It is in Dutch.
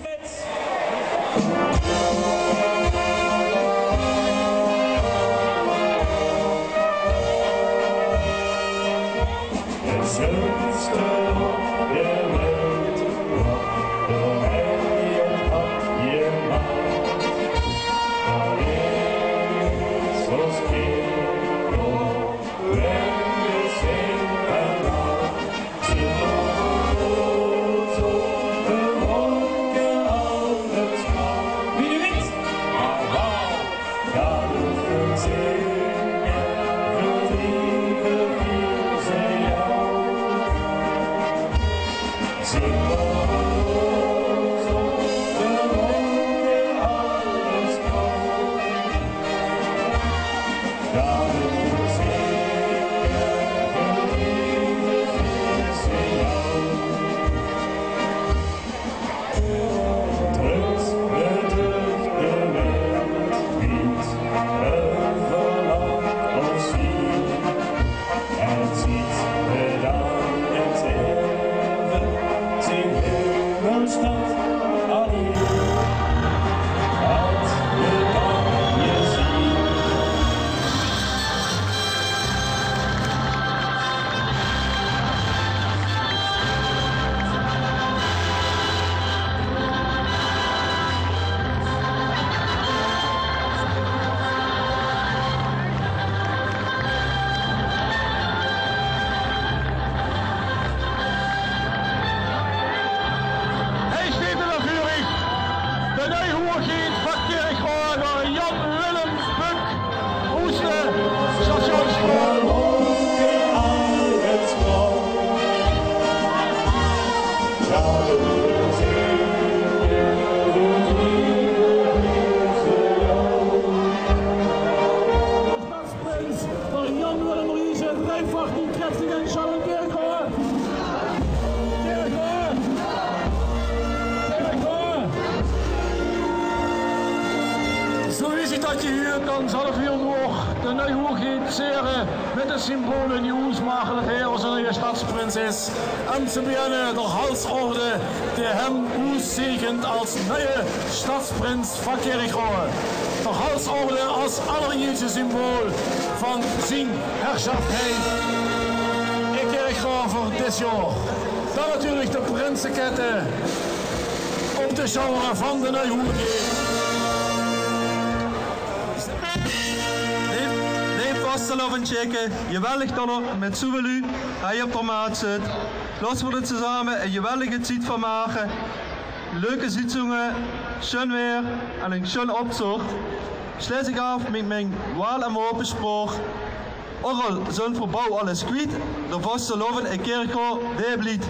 Smits. Het schönste op de wereld, door mij het had gemaakt. Maar is ons kerel, wenn we zingen laat. Ze wordt op de wolken alles maakt. Wie de wind, maar waar gaat het zingen? Verdrietig viel ze jou. Ze wordt op de wolken alles maakt. Gaat het zingen? Verdrietig viel ze jou. Drukt bedrukt de wind niet, verlaat ons niet. Het ziet gedaan het even, zien hemelsstad alleen. Wat je kan je zien. Hij steekt er natuurlijk. De Nijhoergiet van Kerkrade, Jan Willem Buk, Oeste, Stationspoort. Wolken aan het strand. Gaat het zingen? Verdrietig viel ze jou. Stadsprins van Jan Willem Riese, Rijnvacht die kräftig en Charles Kerkrade. Kerkrade. Kerkrade. Zo is het dat je hier kan zelf hier door de Nijhoergiet zeren met de symbolen nieuws maken dat hij onze nieuwe stadsprins is. En te beginnen de halsorde die hem zegent als nieuwe stadsprins van Kerkrade. De halsorde als allereerste symbool van zijn heerschappij in Kerkrade voor dit jaar. Dan natuurlijk de prinsenketten op de shower van de Nijhoergiet. Neem vast al een checken, geweldig dan nog met zoveel u, hij op de maat zit. Laten we het samen een geweldige tijd van maken. Leuke zitzingen, schön weer en een schön opzocht. Sluit ik af met mijn waal en openspraak. Ook al zo'n verbouw alles kwijt, de vaste loven en kerkel, die blijft.